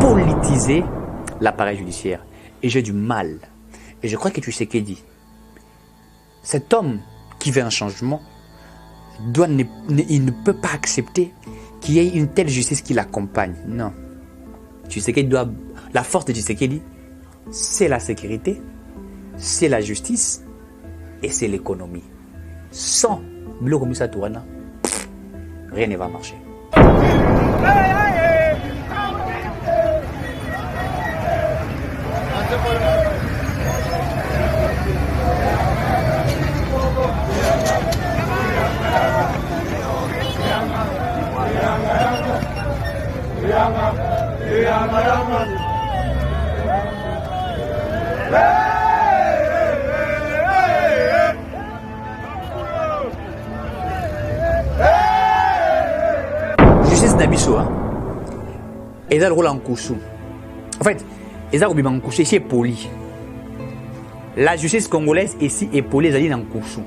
politiser l'appareil judiciaire. Et j'ai du mal. Et je crois que tu sais qu'est dit. Cet homme qui veut un changement, il ne peut pas accepter qu'il y ait une telle justice qui l'accompagne. Non. Tshisekedi doit... La force de Tshisekedi, c'est la sécurité, c'est la justice et c'est l'économie. Sans Biloko Musa Touana, rien ne va marcher. Justice Nabiso, et le rôle en couchou. En fait, les arabes en couché ici est poli. La justice congolaise ici est polie, les en couchou.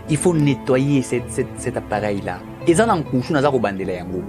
Il faut nettoyer cet appareil-là. Ils en couchou, les arabes bandela yango.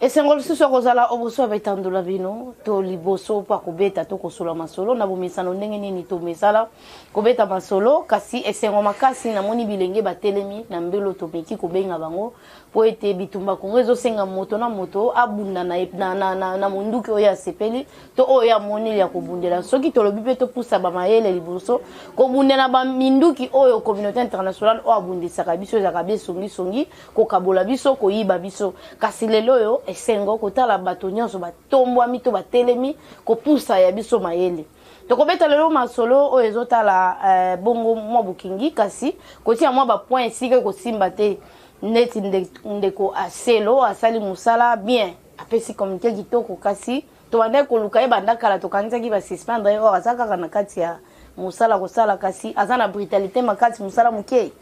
Et c'est un peu Rosala Oboso avec Tandola Vino, to liboso pa kobeta to kosola masolo na bomisano ndenge nini to mesala kobeta masolo kasi esengo makasi na moni bilenge batelemi na mbelo to meki kobenga bango po ete bitumba kongo ezosenga moto na moto abunda na munduki oyo asepeli to oyo amoni ya kobundela soki tolobi pe to pusa ba mayele liboso kobundela ba minduki oyo communauté internationale o abundisaka biso ezaka besongi ko kabola biso ko yiba biso kasi lelo yo esengo kotala bato nyonso batombwami to batelemi kopusa ya biso mayele tokobeta lelo masolo oyo ezotala bongo mwa bukingi kasi kotia mwa ba point esika kosimba te neti ndeko aselo asali musala bien apesi communiqué kitoko kasi to bande koluka ye bandakala tokanisaki ba suspendre oyo azaka na kati ya musala kosala kasi azana brutalité makati musala muke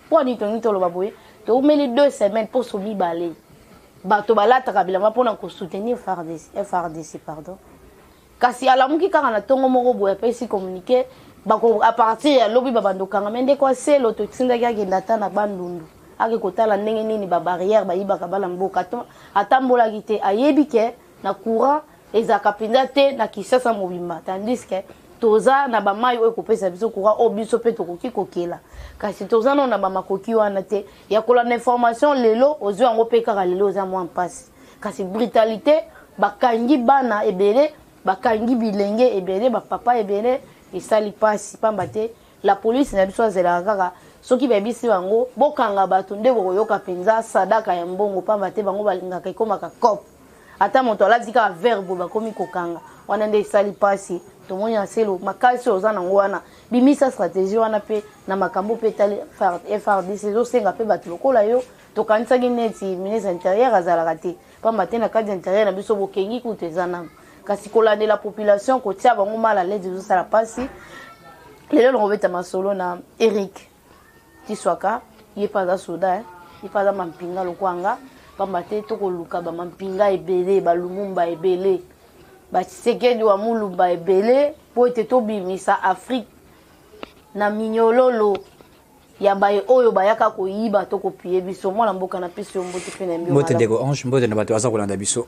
po ni to loba boye to umeli 2 semaines pour somi balé bato balataka bilamba pona ko soutenir FRDC pardon kasi alamuki kaka na tongo moko boya pesi communiquer bako à partir ya lobi babandokanga mende kwa selo to tsindaki akenda ta na bandundu ake kotala ndenge nini ba barrière ba yibaka bala mboka to atambola kite ayebi ke na courant ezaka pinda te na kisasa mobimba tandis que toza na ba mai oyo kopesa biso courant o biso pe to koki kokela kasi toza na ba makoki wana te ya kola na information lelo ozo yango pe kaka lelo za mwa mpasi kasi brutalité bakangi bana ebele bakangi bilenge ebele ba papa ebele esali pasi pamba te la police na biso azela kaka soki bebisi bango bokanga bato nde bokoyoka penza sadaka ya mbongo pamba te bango balingaka ekomaka cop ata moto alati kaka verbe bakomi kokanga wana nde esali pasi tomoni ya selo makasi oza nango wana bimisa stratégie wana pe na makambo pe tali FRDC ezosenga pe bato lokola yo tokanisaki neti ministre intérieur azalaka te pamba te na kati intérieur na biso bokengi kutu eza nango kasi kolandela population kotia bango mala lede ezosala pasi lelo nakobeta masolo na Eric Tiswaka ye paza soda ye paza mampinga lokwanga pamba te tokoluka ba mampinga ebele balumumba ebele ba Tshisekedi wa mulumba ebele po ete tobimisa Afrique na minyololo ya baye oyo bayaka koyiba to kopie biso mwana mboka na pesi yo mbote pe na mbio mbote ndeko ange mbote na bato aza kolanda biso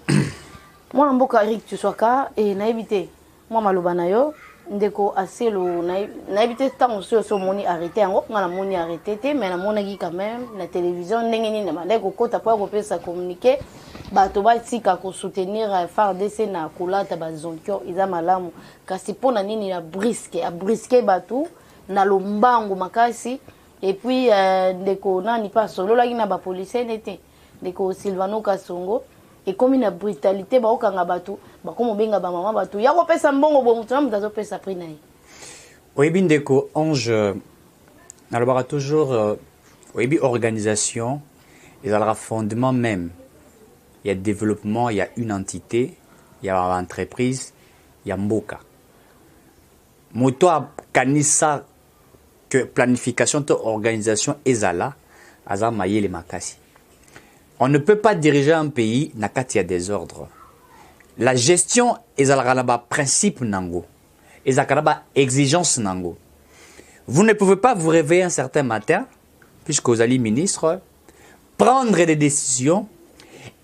mwana mboka Eric Tiswaka nayebi te mwa maloba na yo ndeko aselo nayebi te ntango so moni arrêté yango nga na moni arrêté te mais namonaki quand même na télévision ndenge nini na bandai kokota po ya kopesa communiqué bato batika kosoutenir FARDC na kolata bazonkio eza malamu kasi mpona nini na briske bato na lombango makasi et puis ndeko nani pa sololaki na bapolisier nete ndeko Silvano Kasongo ekomi na brutalité baokanga bato bakomo benga ba mama bato ya kopesa mbongo bo mutu na mutu pesa prix na ye oyebi ndeko ange nalobaka toujours oyebi organisation ezalaka fondement même il y a développement il y a une entité il y a entreprise il y a mboka moto akanisa que planification to organisation ezala aza mayele makasi On ne peut pas diriger un pays na kati ya désordre. La gestion ezalaka na ba principe nango. Ezalaka na ba exigence nango. Vous ne pouvez pas vous réveiller un certain matin, puisque vous allez ministre, prendre des décisions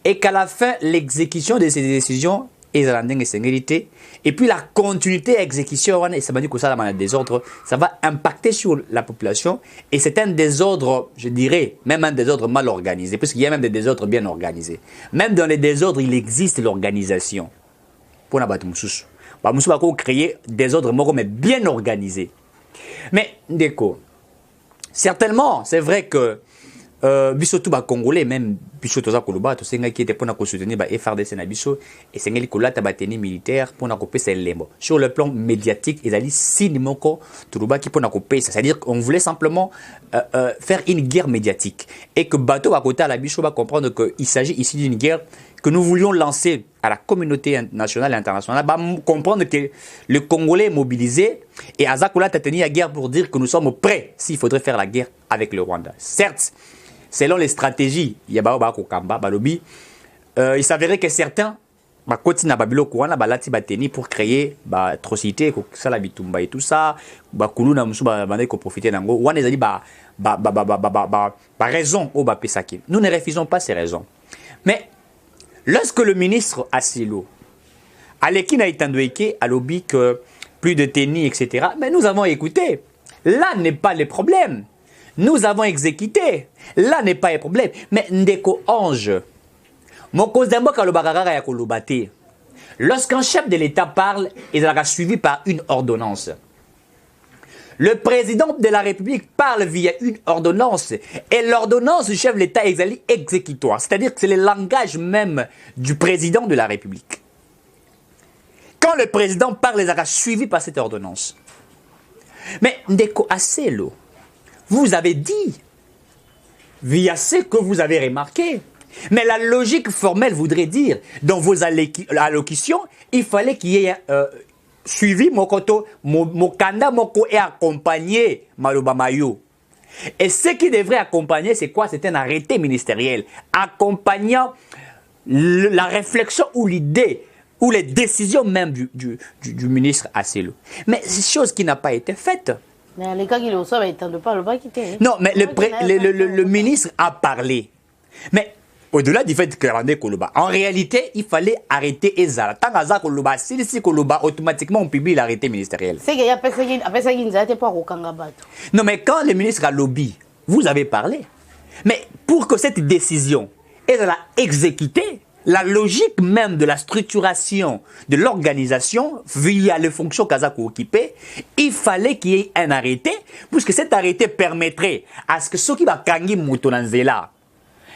et qu'à la fin, l'exécution de ces décisions et puis la continuité exécution, ça va dire que ça va désordre, ça va impacter sur la population et c'est un désordre, je dirais, même un désordre mal organisé, puisqu'il y a même des désordres bien organisés. Même dans les désordres, il existe l'organisation. Pour nous créer des ordres mais bien organisés. Mais, déco, certainement, c'est vrai que biso tout ba congolais même biso toza koloba to senga qui était pour na soutenir ba FRDC na biso et senga likolata ba tenue militaire pour na kopesa lembo sur le plan médiatique ezali signe moko toloba qui pour na kopesa, c'est-à-dire qu'on voulait simplement faire une guerre médiatique et que bateau à côté à la biso va comprendre que il s'agit ici d'une guerre que nous voulions lancer à la communauté nationale et internationale, bah, comprendre que le Congolais est mobilisé et Azakola a tenu la guerre pour dire que nous sommes prêts s'il faudrait faire la guerre avec le Rwanda. Certes, selon les stratégies, il s'avérait que certains pour créer atrocité, et tout ça, raison. Nous ne refusons pas ces raisons. Mais lorsque le ministre Assilo, Alekina Itandoeke, a lobby que plus de tennis, etc., mais nous avons écouté. Là n'est pas le problème. Nous avons exécuté. Là n'est pas le problème. Mais Ndeko Ange, lorsqu'un chef de l'État parle, il sera suivi par une ordonnance. Le président de la République parle via une ordonnance et l'ordonnance du chef de l'État est exécutoire. C'est-à-dire que c'est le langage même du président de la République. Quand le président parle, il sera suivi par cette ordonnance. Mais Ndeko Asselo, vous avez dit, via ce que vous avez remarqué, mais la logique formelle voudrait dire, dans vos allocutions, il fallait qu'il y ait suivi Mokoto, Mokanda Moko et accompagné Maloba Mayo. Et ce qui devrait accompagner, c'est quoi? C'est un arrêté ministériel accompagnant la réflexion ou l'idée ou les décisions même du ministre Asselo. Mais c'est chose qui n'a pas été faite. Mais les gars qui le savent, ils ne parlent pas quitter. Non, mais le ministre a parlé. Mais au-delà du fait que en réalité, il fallait arrêter Ezala. Tant que Koloba, si Koloba, automatiquement, on publie l'arrêté ministériel. C'est qu'il y a personne qui n'a pas au Kangabato. Non, mais quand le ministre a lobby, vous avez parlé. Mais pour que cette décision, Ezala exécutée, la logique même de la structuration de l'organisation via les fonctions Kazako occupées, il fallait qu'il y ait un arrêté, puisque cet arrêté permettrait à ce que ceux qui va kangi motonanzela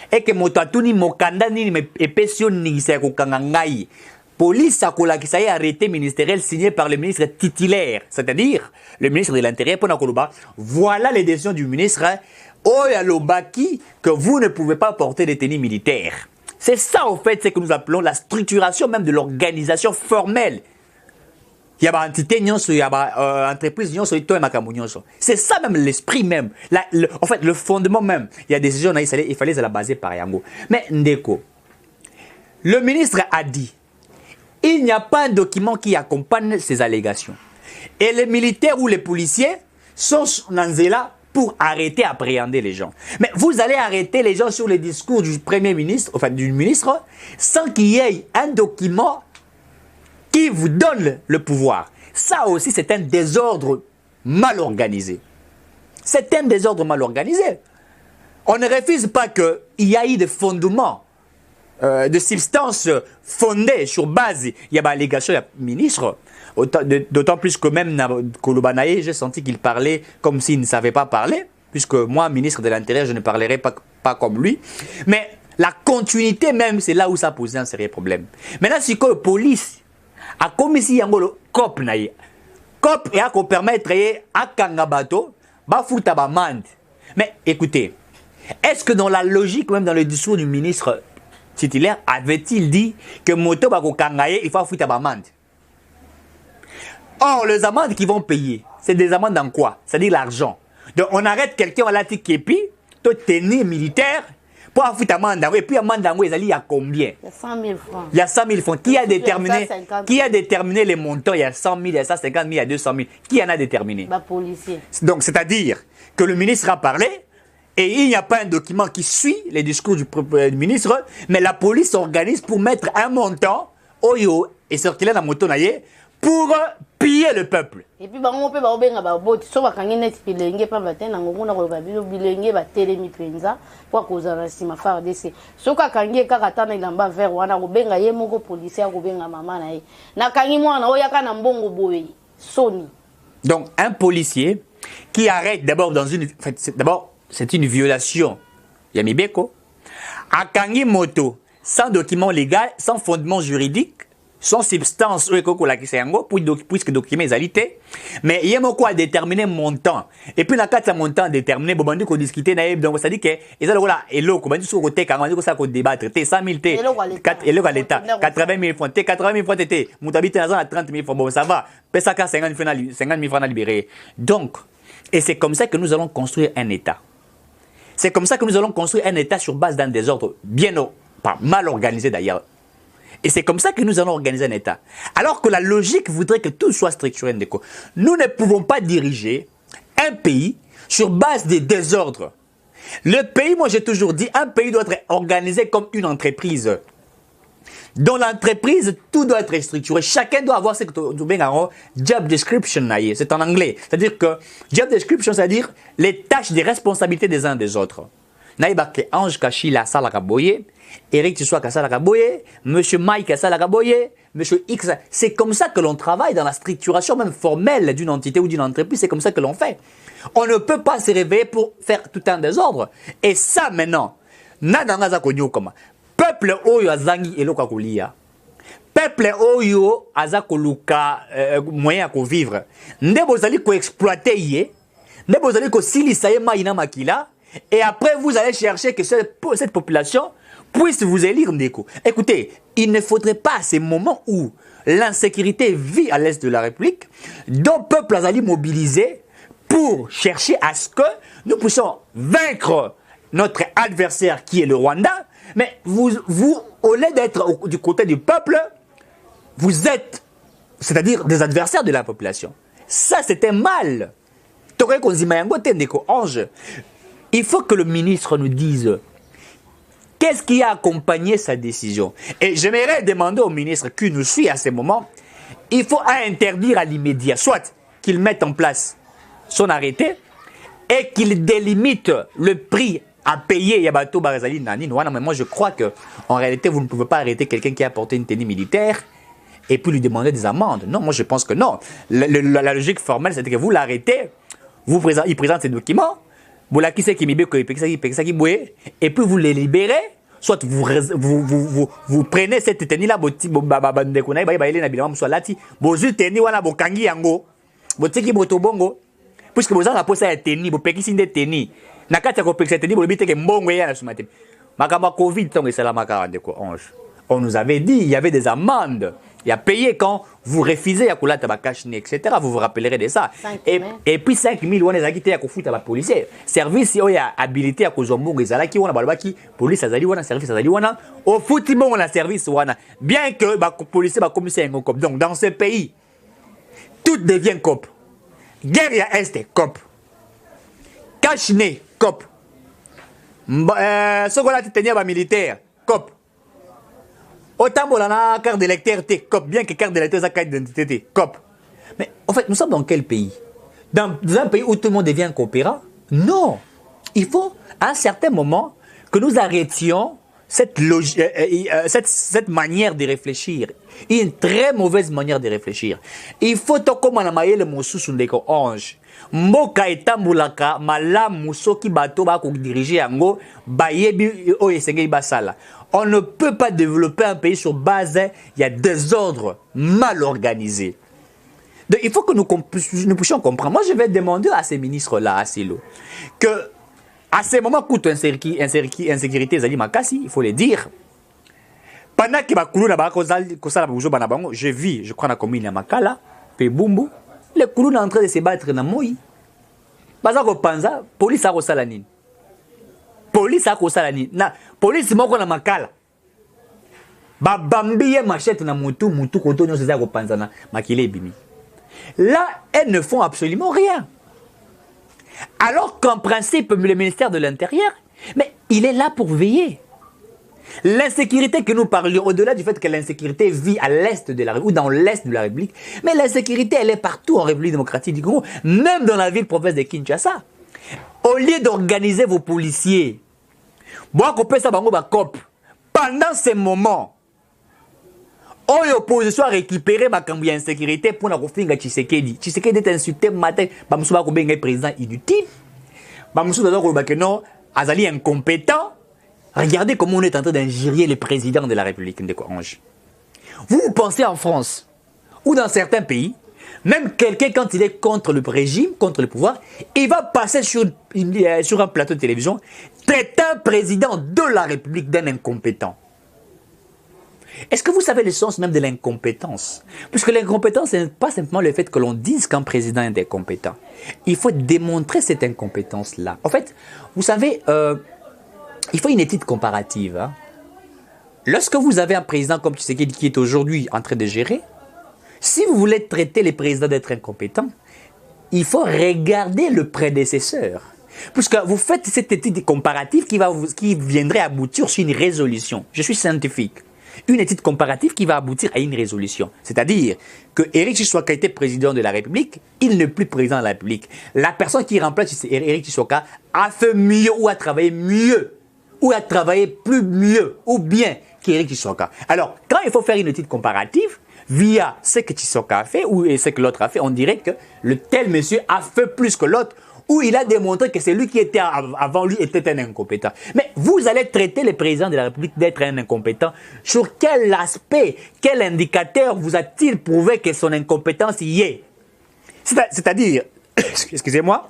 et que motatuni mokanda ni epesio ni seko kangangai police akola qui s'est arrêté ministériel signé par le ministre titulaire, c'est-à-dire le ministre de l'Intérieur pour Nakoloba. Voilà les décisions du ministre Oyalobaki que vous ne pouvez pas porter des tenues militaires. C'est ça, en fait, c'est que nous appelons la structuration même de l'organisation formelle. Il y a une entité, il y a une entreprise, c'est ça même l'esprit même. En fait, le fondement même. Il y a des décisions, il fallait la baser par Yango. Mais Ndeko, le ministre a dit, il n'y a pas un document qui accompagne ces allégations. Et les militaires ou les policiers sont là pour arrêter, appréhender les gens. Mais vous allez arrêter les gens sur les discours du Premier ministre, enfin du ministre, sans qu'il y ait un document qui vous donne le pouvoir. Ça aussi, c'est un désordre mal organisé. C'est un désordre mal organisé. On ne refuse pas qu'il y ait des fondements, de substances fondées sur base. Il y a une allégation, il y a un ministre. D'autant plus que même Kolobanaye, j'ai senti qu'il parlait comme s'il ne savait pas parler, puisque moi, ministre de l'Intérieur, je ne parlerai pas comme lui. Mais la continuité même, c'est là où ça posait un sérieux problème. Maintenant, si la police a commis ici un cop, cop et a permettre à Kangabato, ba fouta ba mande. Mais écoutez, est-ce que dans la logique, même dans le discours du ministre titulaire, avait-il dit que moto ba ko kangaye, il faut fouta ba mande? Or, les amendes qu'ils vont payer, c'est des amendes en quoi? C'est-à-dire l'argent. Donc, on arrête quelqu'un à la Képi, tenue militaire, Pour avoir ta mandango, et puis la mandango, il y a combien? Il y a 100 000 francs. Il y a 100 000 francs. Qui a déterminé les montants? Il y a 100 000, il y a 150 000, il y a 200 000. Qui en a déterminé? Bah, policier. Donc, c'est-à-dire que le ministre a parlé et il n'y a pas un document qui suit les discours du ministre, mais la police s'organise pour mettre un montant, oyo, et circuler dans la moto pour piller le peuple. Et puis, on peut pas so bakangi net bilenge pa batena ngomuna ko babilo bilenge ba telemi penza pour causa na sima FARDC. So ka kangi ka katana ilamba vers wana ko benga ye moko policier ko benga mama na ye. Na kangi mwana oya kana mbongo boye. Soni. Donc un policier qui arrête d'abord c'est une violation. Yamibeko a kangi moto sans document légal, sans fondement juridique. Sans substance, puisque document est mais il y a quoi déterminer montant. Et puis, dans le cas montant déterminé, bon, on discuter, donc ça dit que, et ça, là, et l'eau, comme on dit, sur le côté, quand on dit que ça, qu'on débattre, 100 000, et l'eau à l'État, 80 000 francs, 80 000 francs, Moutabi, à 30 000 francs, bon, ça va, mais ça, 50 000 francs à libérer. Donc, et c'est comme ça que nous allons construire un État. C'est comme ça que nous allons construire un État sur base d'un désordre pas mal organisé d'ailleurs. Et c'est comme ça que nous allons organiser un État. Alors que la logique voudrait que tout soit structuré. Nous ne pouvons pas diriger un pays sur base des désordres. Le pays, moi j'ai toujours dit, un pays doit être organisé comme une entreprise. Dans l'entreprise, tout doit être structuré. Chacun doit avoir ce que tu as job description. C'est en anglais. C'est-à-dire que job description, c'est-à-dire les tâches, les responsabilités des uns des autres. Naïbake Ange Kachila Salakaboye, Eric Tissoua Salakaboye, Monsieur Mike Salakaboye, Monsieur X. C'est comme ça que l'on travaille dans la structuration même formelle d'une entité ou d'une entreprise. C'est comme ça que l'on fait. On ne peut pas se réveiller pour faire tout un désordre. Et ça maintenant, Nadangaza Konyo Koma. Peuple Oyo Azangi Eloka Kolia. Peuple Oyo Azakoluka moyen à vivre. Nebozali ko exploiter yé. Nebozali ko silisaye maïna makila. Et après, vous allez chercher que cette population puisse vous élire Ndeko. Écoutez, il ne faudrait pas à ces moments où l'insécurité vit à l'est de la République, dont le peuple a mobilisé pour chercher à ce que nous puissions vaincre notre adversaire qui est le Rwanda. Mais vous au lieu d'être du côté du peuple, vous êtes, c'est-à-dire des adversaires de la population. Ça, c'était mal. Ange. Il faut que le ministre nous dise qu'est-ce qui a accompagné sa décision. Et j'aimerais demander au ministre qui nous suit à ce moment, il faut interdire à l'immédiat, soit qu'il mette en place son arrêté et qu'il délimite le prix à payer Yabato Barazali Nani. Mais moi je crois qu'en réalité vous ne pouvez pas arrêter quelqu'un qui a porté une tenue militaire et puis lui demander des amendes. Non, moi je pense que non. La logique formelle, c'est que vous l'arrêtez, il présente ses documents, et puis vous les libérez, soit vous prenez cette tenue là, puisque vous avez posé la tenue, vous payez une tenue. On nous avait dit, il y avait des amendes. Il y a payé quand vous refusez à Koula Tabakashni, etc. Vous vous rappellerez de ça. Et puis 5 000 on les a quittés à Koufouta à policier. Service, il y a habilité à Kozombo, Rizalaki, on a Balbaki, police Azali, on a service Azali, on a. Au footiment, on a service, on a. Bien que les policiers va commissaire un cop. Donc dans ce pays, tout devient cop. Guerre à Est, cop. Kashne, cop. Sokola Titania militaire, cop. Autant pour la carte d'électeur, cop, bien que carte d'électeur, ça carte d'identité, cop. Mais en fait, nous sommes dans quel pays? Dans un pays où tout le monde devient coopérant? Non. Il faut, à un certain moment, que nous arrêtions cette manière de réfléchir. Une très mauvaise manière de réfléchir. Il faut que comme on a maillé le moussou sur les anges. Mboka etambulaka malamu soki bato ba ko diriger yango bayebi o esengeli basala. On ne peut pas développer un pays sur base il y a des ordres mal organisés. Donc il faut que nous puissions comprendre. Moi je vais demander à ces ministres là à Silo que à ces moments coûte insécurité zali makasi, il faut le dire. Pendant que bakulu na ba kozala bujo bana bango, je vis, je crois na commune ya Makala, pe Bumbu. Les Koulous sont en train de se battre dans Moï. Baza ko panza, police a rosala nini. police a kosala ni na police moko na makala ba bambi machette na mutu koto nyo seza ko panzana makile bimi. Là, elles ne font absolument rien. Alors qu'en principe, le ministère de l'Intérieur, mais il est là pour veiller. L'insécurité que nous parlions, au-delà du fait que l'insécurité vit à l'est de la République, ou dans l'est de la République, mais l'insécurité, elle est partout en République démocratique du Congo, même dans la ville-province de Kinshasa. Au lieu d'organiser vos policiers, pendant ces moments, l'opposition a récupéré ma insécurité pour la refinga Tshisekedi. Tshisekedi est insulté matin, Bamoussouba Kobenga est président inutile. Bamoussouba non, Azali incompétent. Regardez comment on est en train d'injurier le président de la République de Orange. Vous pensez en France ou dans certains pays, même quelqu'un quand il est contre le régime, contre le pouvoir, il va passer sur un plateau de télévision, traiter un président de la République d'un incompétent. Est-ce que vous savez le sens même de l'incompétence? Puisque l'incompétence, ce n'est pas simplement le fait que l'on dise qu'un président est incompétent. Il faut démontrer cette incompétence-là. En fait, vous savez, il faut une étude comparative. Hein. Lorsque vous avez un président comme Tshisekedi qui est aujourd'hui en train de gérer, si vous voulez traiter les présidents d'être incompétents, il faut regarder le prédécesseur. Puisque vous faites cette étude comparative qui viendrait aboutir sur une résolution. Je suis scientifique. Une étude comparative qui va aboutir à une résolution. C'est-à-dire que Éric Tshisekedi a été président de la République, il n'est plus président de la République. La personne qui remplace Éric Tshisekedi a fait mieux ou a travaillé mieux, ou a travaillé plus mieux ou bien qu'Éric Tshisekedi. Alors, quand il faut faire une étude comparative, via ce que Tshisekedi a fait ou ce que l'autre a fait, on dirait que le tel monsieur a fait plus que l'autre, où il a démontré que c'est lui qui était avant lui était un incompétent. Mais vous allez traiter le président de la République d'être un incompétent. Sur quel aspect, quel indicateur vous a-t-il prouvé que son incompétence y est? C'est-à-dire, excusez-moi.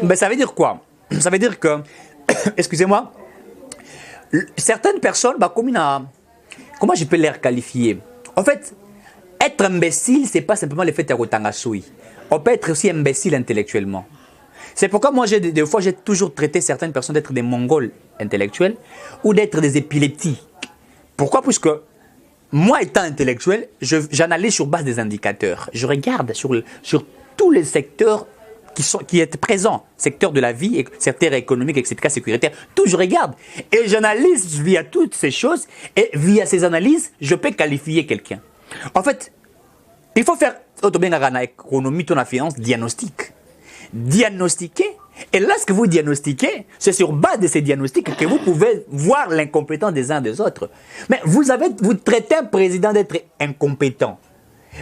Mais ça veut dire quoi? Ça veut dire que, excusez-moi, certaines personnes, comment je peux les qualifier? En fait, être imbécile, ce n'est pas simplement le fait d'être tangasui. On peut être aussi imbécile intellectuellement. C'est pourquoi moi, des fois, j'ai toujours traité certaines personnes d'être des mongols intellectuels ou d'être des épileptiques. Pourquoi? Puisque moi, étant intellectuel, j'analyse sur base des indicateurs. Je regarde sur tous les secteurs qui est présent, secteur de la vie, secteur économique, etc., sécuritaire, tout je regarde. Et j'analyse via toutes ces choses, et via ces analyses, je peux qualifier quelqu'un. En fait, il faut faire, économie, ton finance, diagnostic. Diagnostiquer, et là, ce que vous diagnostiquez, c'est sur base de ces diagnostics que vous pouvez voir l'incompétence des uns des autres. Mais vous traitez un président d'être incompétent.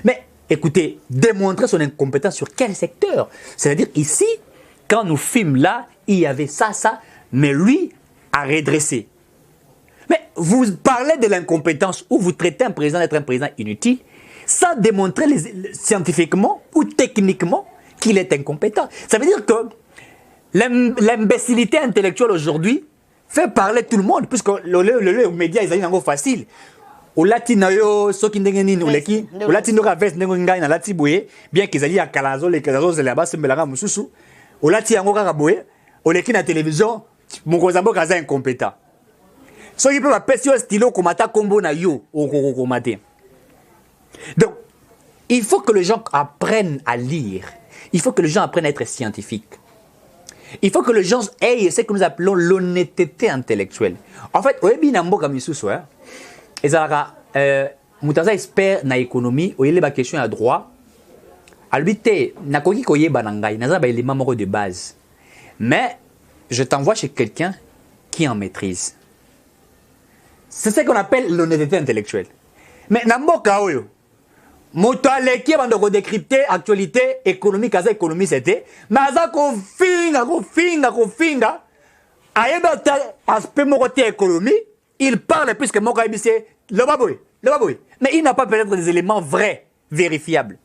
Mais écoutez, démontrer son incompétence sur quel secteur? C'est-à-dire ici, quand nous filmons là, il y avait ça, mais lui a redressé. Mais vous parlez de l'incompétence ou vous traitez un président d'être un président inutile sans démontrer scientifiquement ou techniquement qu'il est incompétent. Ça veut dire que l'imbécilité intellectuelle aujourd'hui fait parler tout le monde, puisque les médias, ils ont facile. Au latino soki ndenge nini uleki au latino ka veste ndenge ngai na lati boye bien qu'ils à kalazo les kalazo c'est là-bas c'est melanga mususu au lati yango ka boye au leki na télévision mon kozambo kaza incompétent soki peut pas pesi stylo komata kombo na yo au komate. Donc il faut que les gens apprennent à lire, il faut que les gens apprennent à être scientifiques, il faut que les gens aient ce que nous appelons l'honnêteté intellectuelle. En fait au ebi na mboka misusu et ça, Moutaza expert na économie, ou il y a des questions à droit. Albité, na koki koye banangai, na zaba élément moko de base. Mais je t'envoie chez quelqu'un qui en maîtrise. C'est ce qu'on appelle l'honnêteté intellectuelle. Mais na mboka oyo, Moutale qui va nous décrypter actualité économique, kaza économie c'était, mais ça ko finga, ayeba aspect moko te économie. Il parle plus que Moka c'est le baboui. Mais il n'a pas peut-être des éléments vrais, vérifiables.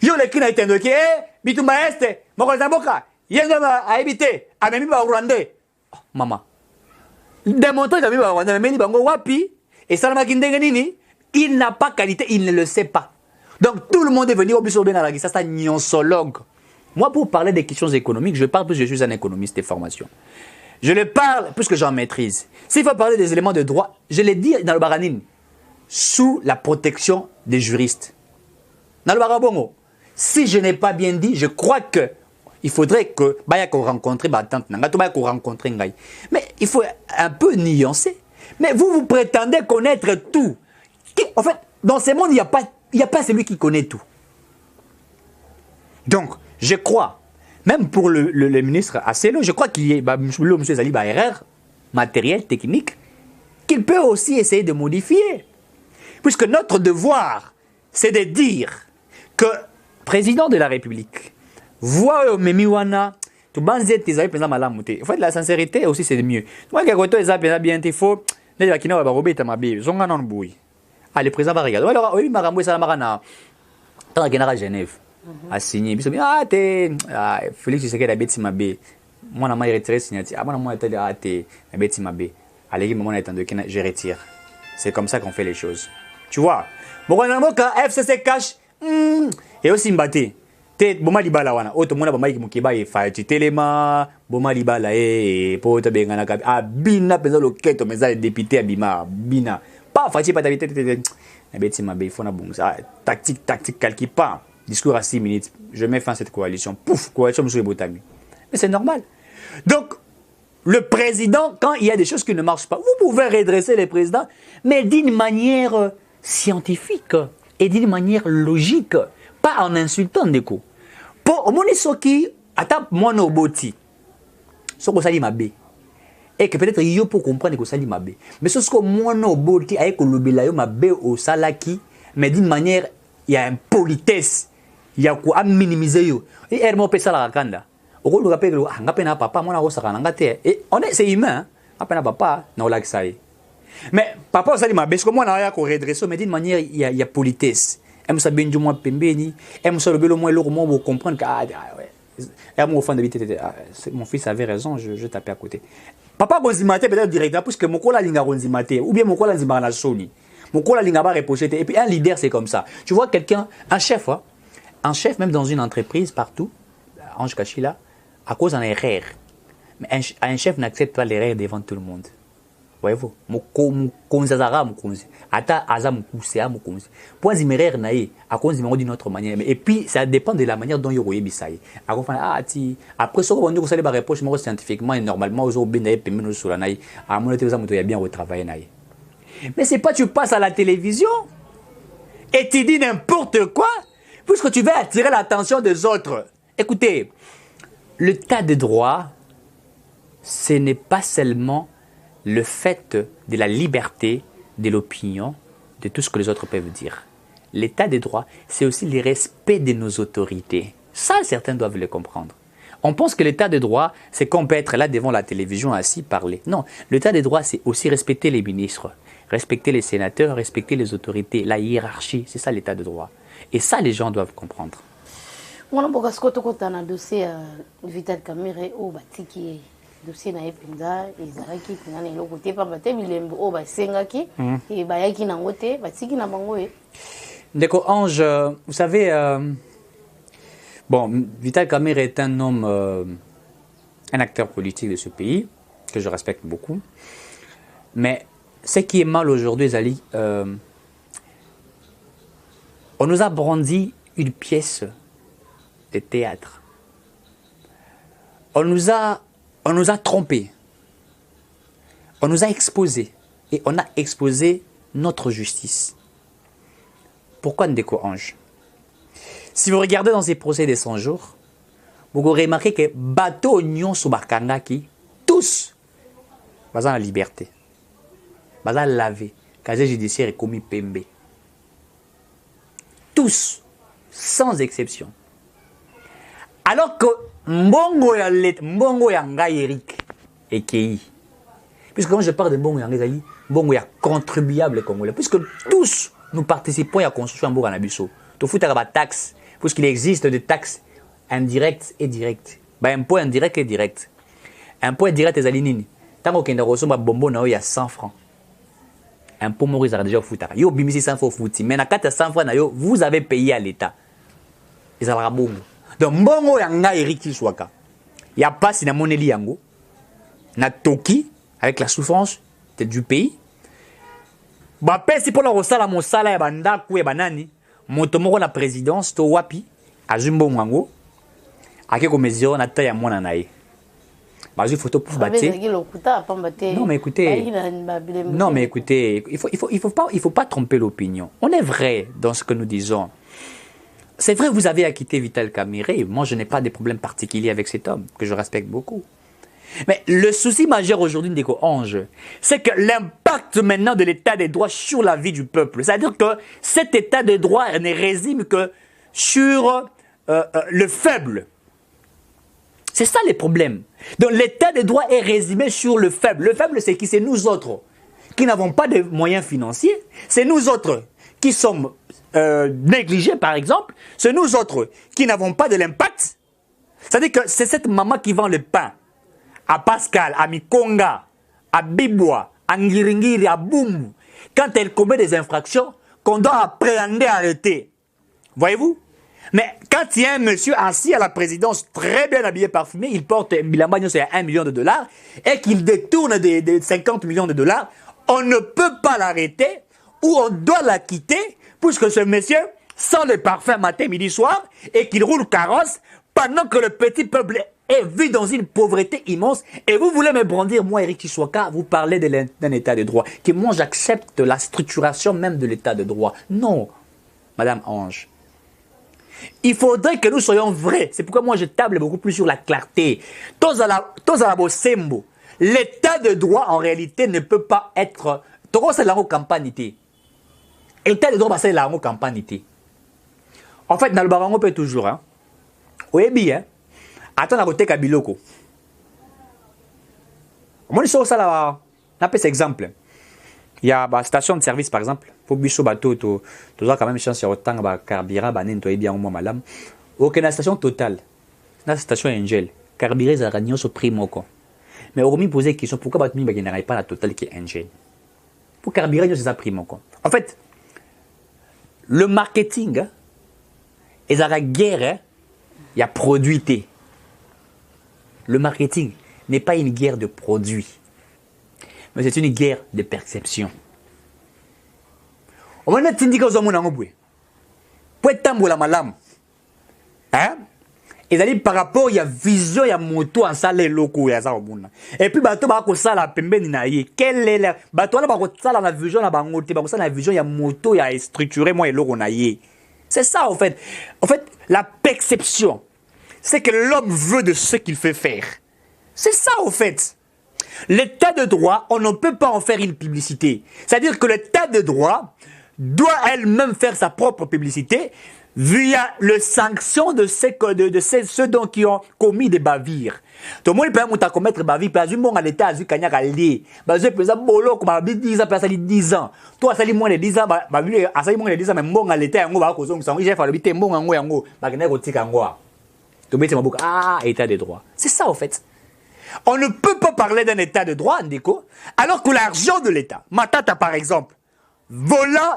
Yo le kina itendo ki bituma este, Moka Zamboka, yenga a éviter, a même pas Rwandais. Maman. Démontrer que ba Rwandais mais bango wapi et ça na kindenge nini, il n'a pas qualité, il ne le sait pas. Donc tout le monde est venu au biso bien à la ça c'est nyonsologue. Moi, pour parler des questions économiques, je parle parce que je suis un économiste de formation. Je le parle puisque j'en maîtrise. S'il faut parler des éléments de droit, je l'ai dit dans le Baranine, sous la protection des juristes. Dans le Barabongo, si je n'ai pas bien dit, je crois que il faudrait que Bayako rencontre ma tante Nangato, Bayako rencontre Ngaï. Mais il faut un peu nuancer. Mais vous prétendez connaître tout. En fait, dans ce monde, il n'y a pas celui qui connaît tout. Donc, je crois, même pour le ministre Asselo, je crois qu'il y a M. Zali erreur matérielle, technique, qu'il peut aussi essayer de modifier. Puisque notre devoir, c'est de dire que le président de la République voit au Memiwana, tout le monde dit que les gens sont en fait, la sincérité aussi, c'est mieux. Moi, quand les gens sont bien, il faut les gens qui n'ont pas robé, ils sont en bouille. Ah, le président va regarder. Alors, oui, Marambo et Salamarana, dans la Genève, a signé. Félix Tshisekedi a bêti ma bé. Moi, je vais retirer signature. Ah, moi, je vais bêti ma bé. Allez, moi, je retire. C'est comme ça qu'on fait les choses. Tu vois? Bon, quand FCC cache, et aussi Mbaté. Boma libala wana oto mona bama mukiba e fa telema boma libala e poto bengana ka abina penza loketo meza député abima bina pas fati pas tabité na beti mabe fona bungsa tactique calcule pas discours à 6 minutes je mets fin à cette coalition pouf coalition monsieur Botami mais c'est normal. Donc le président, quand il y a des choses qui ne marchent pas, vous pouvez redresser les présidents, mais d'une manière scientifique et d'une manière logique, pas en insultant des coups. Pour mon soki atap moi no boti so ko sali mabe et que peut-être yo pour comprendre que sali mabe mais ce que moi no boti avec ko lobela yo mabe au salaki mais d'une manière il y a une politesse il y a quoi à minimiser yo et hermo pesa la kanda o ko rappelle ngapé na papa moi na ko saka ngate et on est c'est humain ngapé na papa na olaki sai mais papa sali mabe ce que moi na ya ko redresser mais d'une manière il y a politesse. Elle me bien du moins pembeni, elle me le moins lourd pour comprendre que mon fils avait raison, je tapais à côté. Papa Gonzimate peut-être directement puisque mon cola linga Gonzimate ou bien mon cola zimana soni. Mon cola linga ba reproché et puis un leader c'est comme ça. Tu vois quelqu'un, un chef même dans une entreprise partout, Ange Kachila, à cause d'un erreur. Mais un chef n'accepte pas l'erreur devant tout le monde. Voyez-vous, pour zimerer naïe à cause d'une autre manière et puis ça dépend de la manière dont il y bisaï après ça on dit que ça les reproche scientifiquement et normalement aux bien sur la naïe à mon avis ça me bien retravailler naïe mais c'est pas tu passes à la télévision et tu dis n'importe quoi puisque tu veux attirer l'attention des autres. Écoutez, l'état de droit ce n'est pas seulement le fait de la liberté de l'opinion, de tout ce que les autres peuvent dire. L'état de droit, c'est aussi le respect de nos autorités. Ça, certains doivent le comprendre. On pense que l'état de droit, c'est qu'on peut être là devant la télévision assis, parler. Non, l'état de droit, c'est aussi respecter les ministres, respecter les sénateurs, respecter les autorités, la hiérarchie. C'est ça l'état de droit. Et ça, les gens doivent comprendre. Moi, je un dossier Vital Kamerhe au Batiki. Dossier na epinza ezalaki na eloko te pa bate bilembo o basengaki et bayaki na ngote batiki na bango e. Ndeko Ange, vous savez bon, Vital Kamerhe est un homme un acteur politique de ce pays que je respecte beaucoup. Mais ce qui est mal aujourd'hui, Zali, on nous a brandi une pièce de théâtre. On nous a trompés. On nous a exposés. Et on a exposé notre justice. Pourquoi Ndeko Ange? Si vous regardez dans ces procès des 100 jours, vous remarquez que bateau nyon subakangaki, tous, basant la liberté, basant lavé, casier judiciaire est commis pembe. Tous, sans exception. Alors que Mbongo ya ngai Eric Ekei. Puisque quand je parle de Mbongo ya ngai, Mbongo ya contribuable congolais. Puisque tous nous participons à la construction de Mbongo Nabiso. Tout fout à la taxe. Puisqu'il existe des taxes indirectes et directes. Impôt indirect et direct. Impôt indirect est alinini. Tant qu'on a reçu ma bonbon, il y a 100 francs. Impôt Maurice a déjà foutu. Yo bimisi 100 francs foutu. Mais na 400 francs, vous avez payé à l'État. Ils ont bon. Donc, mbongo yanga Eric Kiswaka. Il n'y a pas si na moneli yango. Na toki, avec la souffrance du pays. Bah, pesi pour la rosala mosala ya bandaku ya banani. Motomoko na présidence, to wapi, azumbo mwango. Ake ko mesure na taille ya mwana nae. Bah, j'ai photo pour battre. Non, mais écoutez. Non, mais écoutez, il faut pas tromper l'opinion. On est vrai dans ce que nous disons. C'est vrai, vous avez acquitté Vital Kamerhe. Moi, je n'ai pas de problème particulier avec cet homme, que je respecte beaucoup. Mais le souci majeur aujourd'hui, Ndeko Ange, c'est que l'impact maintenant de l'état des droits sur la vie du peuple. C'est-à-dire que cet état de droit ne résime que sur le faible. C'est ça les problèmes. Donc l'état des droits est résumé sur le faible. Le faible, c'est qui? C'est nous autres qui n'avons pas de moyens financiers. C'est nous autres qui sommes négligés, par exemple. C'est nous autres qui n'avons pas de l'impact. C'est-à-dire que c'est cette maman qui vend le pain à Pascal, à Mikonga, à Bibwa, à Ngiringiri, à Boum. Quand elle commet des infractions, qu'on doit appréhender, arrêter. Voyez-vous? Mais quand il y a un monsieur assis à la présidence, très bien habillé, parfumé, il porte Bilambagno, c'est $1 million, et qu'il détourne des 50 millions de dollars, on ne peut pas l'arrêter ou on doit la quitter, puisque ce monsieur sent le parfum matin, midi, soir, et qu'il roule carrosse, pendant que le petit peuple est vu dans une pauvreté immense. Et vous voulez me brandir, moi, Eric Kiswaka, vous parlez d'un état de droit, que moi j'accepte la structuration même de l'état de droit. Non, Madame Ange. Il faudrait que nous soyons vrais. C'est pourquoi moi je table beaucoup plus sur la clarté. Tous à la Bosembo. L'état de droit en réalité ne peut pas être. Toro c'est la campagne. L'état de droit c'est la campagne. En fait, dans le barango peut toujours. Hein. Oui bien. Attends la côté Kabiloko. Moi je ça là. On appelle cet exemple. Il y a une station de service par exemple. Pour biso bateau, tu as quand même chance de autant de carburant, tu bien au moins malam. Aucune station totale. La station Angel. Carburant, ça gagne au prix moko. Mais on me poser la question pourquoi tu n'as pas la totale qui est Angel. Pour carburant, c'est ça prix moko. En fait, le marketing, et la guerre, il y a produité. Le marketing n'est pas une guerre de produits, mais c'est une guerre de perception. On va dire que vous avez la malam. Hein? Et d'ailleurs, par rapport, il y a vision, il y a moto en salle locaux. Et puis, bateau, bah, ko sala pembeni na ye. Quelle est la. Bateau, là, bah, ko sala la vision, la bangote, bah, ko sala la vision, il y a moto, il y a structuré, moi, et logo na ye. C'est ça, en fait. En fait, la perception, c'est que l'homme veut de ce qu'il fait faire. C'est ça, en fait. L'état de droit, on ne peut pas en faire une publicité. C'est-à-dire que l'état de droit doit elle-même faire sa propre publicité via le sanction de ceux dont qui ont commis des bavires. Tout le monde peut commettre des bavires, parce que mon l'état a kanya kalé. Parce que par exemple bolo comme 10 ans, ça 10 ans. Toi ça moins de 10 ans, bavire a ça moins de 10 ans mais mon l'état ngo ba ko zonga sangi j'ai fallu bité mon yango, ba kena ko tika ngwa. To bete mabuka état de droit. C'est ça en fait. On ne peut pas parler d'un état de droit, Ndeko, alors que l'argent de l'État, Matata par exemple,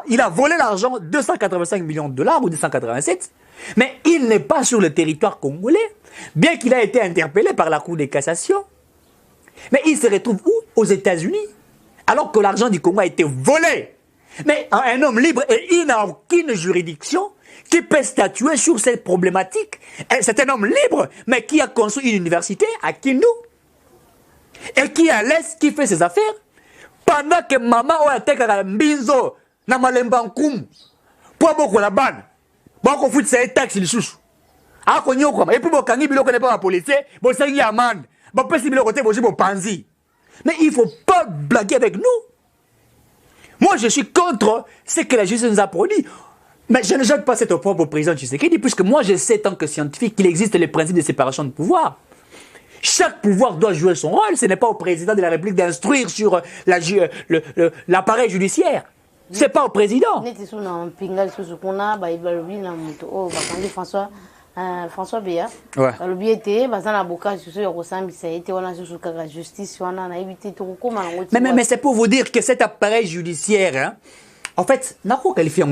il a volé l'argent, 285 millions de dollars ou 287, mais il n'est pas sur le territoire congolais, bien qu'il a été interpellé par la Cour de cassation. Mais il se retrouve où? Aux États-Unis, alors que l'argent du Congo a été volé. Mais un homme libre, et il n'a aucune juridiction qui peut statuer sur cette problématique. C'est un homme libre, mais qui a construit une université à Kindu, et qui est à l'Est, qui fait ses affaires. Pendant que maman a été à Mbinzo, na malemba nkum, pour beaucoup la banne, beaucoup fout ses taxes les sous. Ah, qu'on y a quoi? Et puis, bon, quand il n'est pas un policier, bon, c'est une amende. Bon, possible le côté, bon, j'ai mon panzi. Mais il ne faut pas blaguer avec nous. Moi, je suis contre ce que la justice nous a produit. Mais je ne jette pas cette opprobre au président Tshisekedi, puisque moi, je sais, tant que scientifique, qu'il existe le principe de séparation de pouvoir. Chaque pouvoir doit jouer son rôle. Ce n'est pas au président de la République d'instruire sur l'appareil judiciaire. Ce n'est pas au président. François Béa. Mais c'est pour vous dire que cet appareil judiciaire, hein, en fait, n'a pas qualifié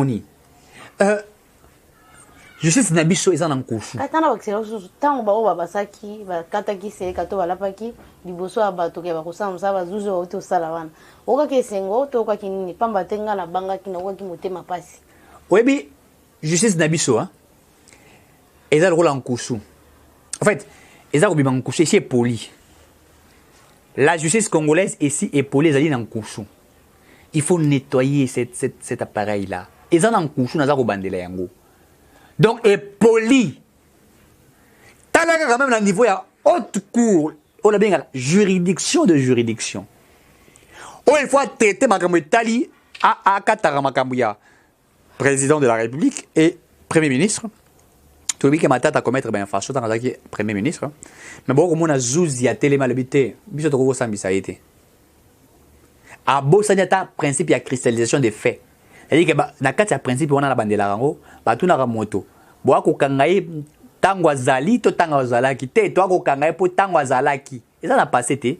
justice na biso eza na nkusu. Katana bakisela susu tango ba oba basaki bakataki se kato balapaki liboso ya bato ke bakosala mosala bazuzu baote osala wana. Okaki esengo to okaki nini pamba te nga na bangaki na okaki motema pasi. Oyebi justice na biso eza lokola nkusu. En fait, eza kobima nkusu ici est poli. La justice congolaise ici est poli ezali na nkusu. Il faut nettoyer cet appareil là. Eza na nkusu naza kobandela yango. Donc, est poli. Talaga quand même à niveau à haute cour. On a bien la juridiction de juridiction. Oh, il faut traiter Makamou Tali à Katara Makamouya, président de la République et Premier ministre. Tout le monde qui m'a à commettre bien façon dans la Premier ministre. Mais bon, comme on a zouzi à télémalhabité, bisous de gros sambi ça a été. À Bossaniata, principe, il y a cristallisation des faits. C'est-à-dire que na kati ya principe on a la bandela rango batu na moto bo akokangaye tango azali to tango azalaki te to akokangaye po tango azalaki et ça n'a passé te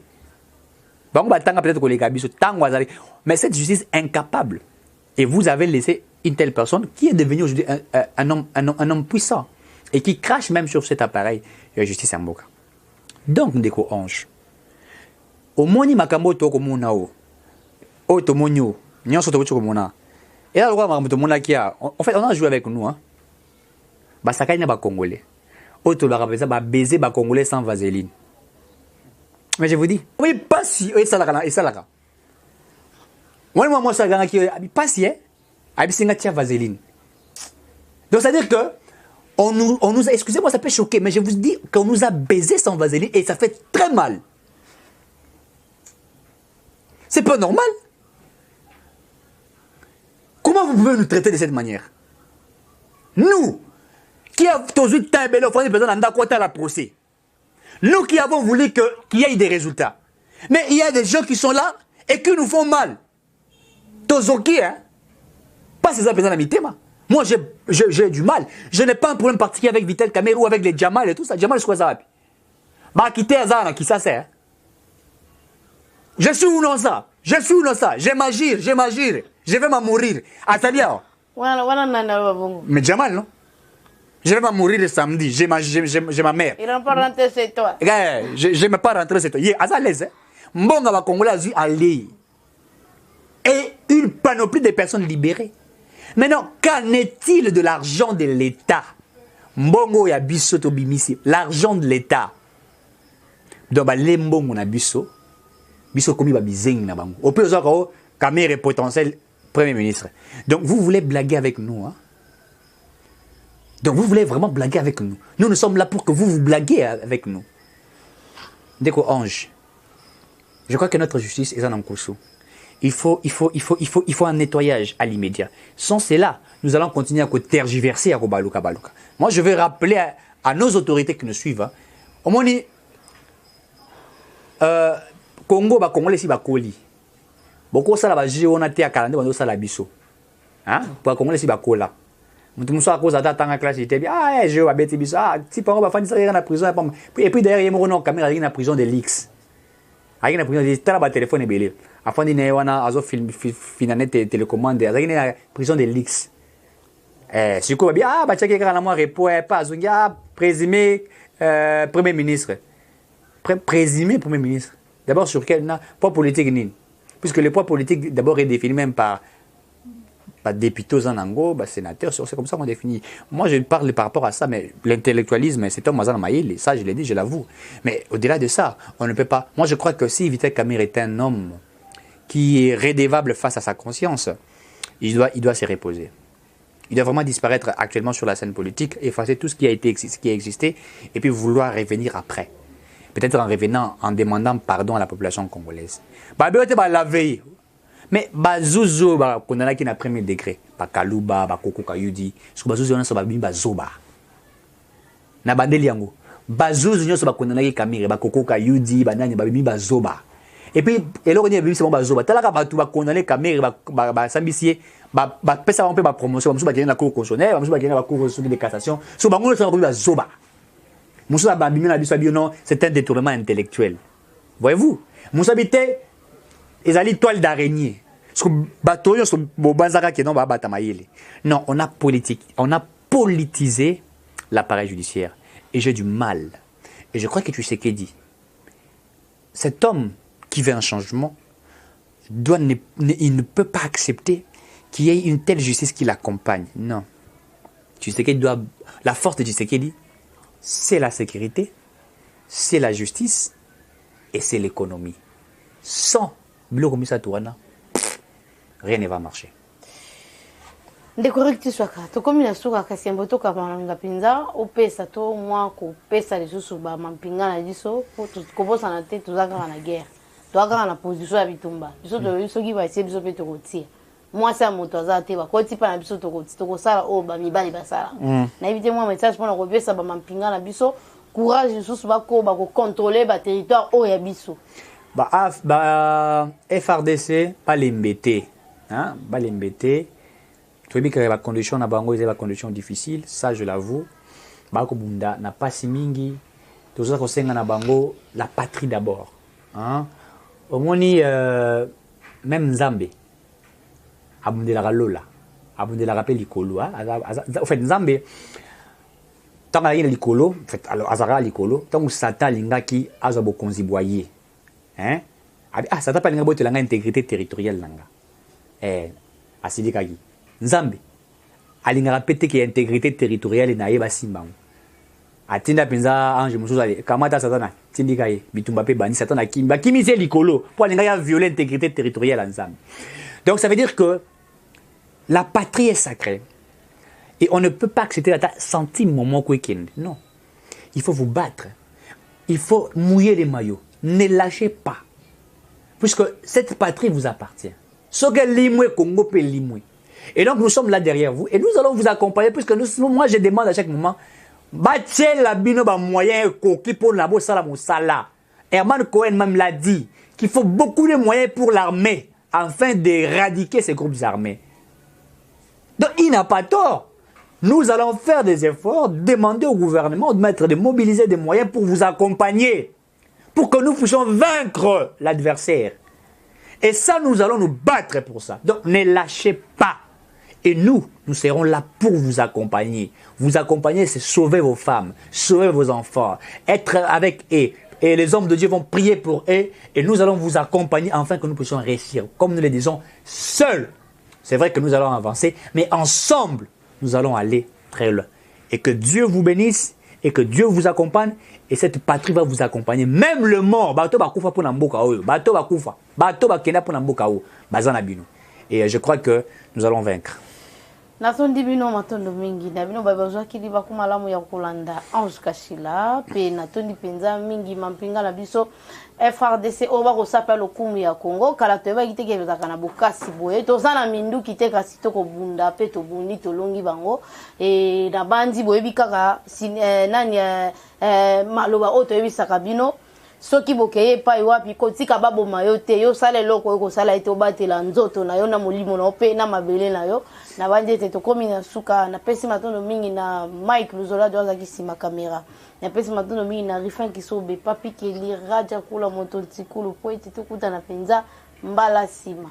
bango batanga peut-être ko leka biso tango azali mais cette justice incapable et vous avez laissé une telle personne qui est devenue aujourd'hui un homme puissant et qui crache même sur cet appareil et la justice en boka donc ndeko ange au moni makambo to ko mona o to monyo nyonso to ko mona. Et là, en fait, on a joué avec nous. Hein. Ça a pas Congolais. Autre va baiser les Congolais sans vaseline. Mais je vous dis, oui, pas si. Et ça là. Moi, ça a pas si. Avec vaseline. Donc, c'est-à-dire que, on nous a, excusez-moi, ça peut choquer, mais je vous dis qu'on nous a baisé sans vaseline et ça fait très mal. C'est pas normal. Comment vous pouvez nous traiter de cette manière? Nous, qui avons toujours été à la procès, nous qui avons voulu qu'il y ait des résultats. Mais il y a des gens qui sont là et qui nous font mal. Tozoki, hein? Pas ces personnes à mitema. Moi, j'ai du mal. Je n'ai pas un problème particulier avec Vitel Kamerhe ou avec les Djamal et tout ça. Djamal, je crois ça. Bah, quitter Azana, qui ça sert? Je suis où non ça? Je suis où non ça? Je m'agir. Je vais mourir. Atalia. Mais Djamal, non? Je vais mourir le samedi. J'ai ma mère. Il n'a pas rentré chez toi. Je ne vais pas rentrer chez toi. À l'aise. Mbonga va Congolais aller. Et une panoplie de personnes libérées. Maintenant, qu'en est-il de l'argent de l'État? Mbongo ya biso to bimisi. L'argent de l'État. Donc, les mbongo na biso. Biso komi ba bizeng na bango. Au plus, Kamerhe potentiel Premier ministre. Donc, vous voulez blaguer avec nous, hein? Donc, vous voulez vraiment blaguer avec nous. Nous sommes là pour que vous blaguez avec nous. Deko Ange, je crois que notre justice est en Nkosso. Il faut un nettoyage à l'immédiat. Sans cela, nous allons continuer à tergiverser à Baluka. Moi, je vais rappeler à nos autorités qui nous suivent, hein, au moins, Congo, Congolais, si Bakoli. Beaucoup ça la on a été à calendrier, on a ça la biso. Hein? Pour Congolais, si Bakola. Nous sommes à cause de la classe, il était ah, je vais bêter biso. Ah, si par exemple, il y a une prison. Et puis derrière, il y a une caméra, il y a une prison de l'X. Il y a une prison de l'X. Il téléphone est belé. Afin de ne pas avoir finalement télécommande, il y a une prison de l'X. Si vous avez ah, bah, checker quand la répond pas, présumé Premier ministre. Présumé Premier ministre. D'abord, sur quel poids politique ni? Puisque le poids politique, d'abord, est défini même par députés en Ango, sénateurs, c'est comme ça qu'on définit. Moi, je parle par rapport à ça, mais l'intellectualisme, c'est un mazan maïl, ça, je l'ai dit, je l'avoue. Mais au-delà de ça, on ne peut pas. Moi, je crois que si Vitel Kamerhe est un homme qui est redevable face à sa conscience, il doit se reposer. Il doit vraiment disparaître actuellement sur la scène politique, effacer tout ce qui a existé, et puis vouloir revenir après. Peut-être en revenant, en demandant pardon à la population congolaise. La veille. Mais Zozo, qu'on a qui n'a premier degré. Kaluba, Koko Kayudi. Ce que Zozo, on a bien Zoba. Na bandeliango. Zozo, on a condamné Kamerhe, Koko Kayudi, Banani, Babimba Zoba. Et puis, et là, on a vu c'est bon Zoba. Talaka Batu, condamné Kamerhe, Sambissier, Pessa un peu ma promotion, Moussa Bagay, la cour constitutionnelle, Moussa Bagay, la cour constitutionnelle de cassation. Sur Bango, on a Zoba. C'est un détournement intellectuel. Voyez-vous, Moussa Bité, ils allaient toile d'araignée. Non, on a politique, on a politiser l'appareil judiciaire. Et j'ai du mal. Et je crois que tu sais qui dit. Cet homme qui veut un changement, il ne peut pas accepter qu'il y ait une telle justice qui l'accompagne. Non. Tshisekedi doit... La force de Tshisekedi, c'est la sécurité, c'est la justice et c'est l'économie. Sans Biloko Misa Touana, rien ne va marcher. Ndeko recti swaka tokomi na suka kasi yambo toka malanga pinza opesa to mwa ko pesa lisusu ba mampinga na liso po kobosa na te tozaka na guerre toaka na position ya bitumba biso to biso ki ba ese biso pe tokotia moi ça moto za te ba koti pa na biso tokosala o ba mibali basala na éviter moi message pona ko pesa ba mampinga na biso courage lisusu ba ko contrôler ba territoire o ya biso ba FRDC pas l'embêter hein pas l'embêter. Tu vois que la condition na bango est la condition difficile, ça je l'avoue. Bako bunda na pasi mingi, toza ko senga na bango la patrie d'abord. Hein? Au moni même Nzambe abunde la lola, abunde la rappel likolo hein. En fait Nzambe tanga ina likolo, en fait alors azara likolo, tangu Satan lingaki azabo konziboyer. Hein? Ah Satan pa linga bote langa intégrité territoriale langa. Asidikaki Nzambe alingaka pete ki intégrité territoriale na yeba simbango atinda penza ange mususu ale kamata satana tindika ye bitumba pe bani satana kimba kimise likolo pour alinga ya violer intégrité territoriale en Nzambe. Donc ça veut dire que la patrie est sacrée et on ne peut pas accepter la centime moment week-end. Non, il faut vous battre, il faut mouiller les maillots, ne lâchez pas puisque cette patrie vous appartient. Ce que l'imoué Congo peut l'imoué. Et donc nous sommes là derrière vous et nous allons vous accompagner puisque moi je demande à chaque moment bâtir la bino ba moyen coquille pour la bossa la. Herman Cohen même l'a dit qu'il faut beaucoup de moyens pour l'armée afin d'éradiquer ces groupes armés. Donc il n'a pas tort. Nous allons faire des efforts, demander au gouvernement de mobiliser des moyens pour vous accompagner, pour que nous puissions vaincre l'adversaire. Et ça, nous allons nous battre pour ça. Donc, ne lâchez pas. Et nous serons là pour vous accompagner. Vous accompagner, c'est sauver vos femmes, sauver vos enfants, être avec eux. Et les hommes de Dieu vont prier pour eux. Et nous allons vous accompagner afin que nous puissions réussir. Comme nous le disons, seuls. C'est vrai que nous allons avancer, mais ensemble, nous allons aller très loin. Et que Dieu vous bénisse et que Dieu vous accompagne. Et cette patrie va vous accompagner. Même le mort, bato bakufa pour namboka oyo, bato bakufa, bato bakenda pour namboka oyo, bazana bino. Et je crois que nous allons vaincre. Natondi bino matondo mingi na bino babazwa kili bakumalamu ya kolanda Ange Kashila pe natondi penza mingi mampinga na biso FRDC oba ko sapela lokumu ya Congo kala to ba kiteke bezaka na bokasi boye to sana mindu kiteka sito ko bunda pe to bundi to longi bango e na bandi boye bikaka nani maloba oto yebisaka bino soki bokeye pa wapi kotika babo mayote yo sala loko ko sala ito batela nzoto na yo na molimo na pe na mabele na yo na banje te to komi na suka na pesi matondo mingi na Mike Luzola doza kisima kamera na pesi matondo mingi na Rifan Kisobe papi ke li raja kula moto tikulu po eti to kuta na penza mbala sima.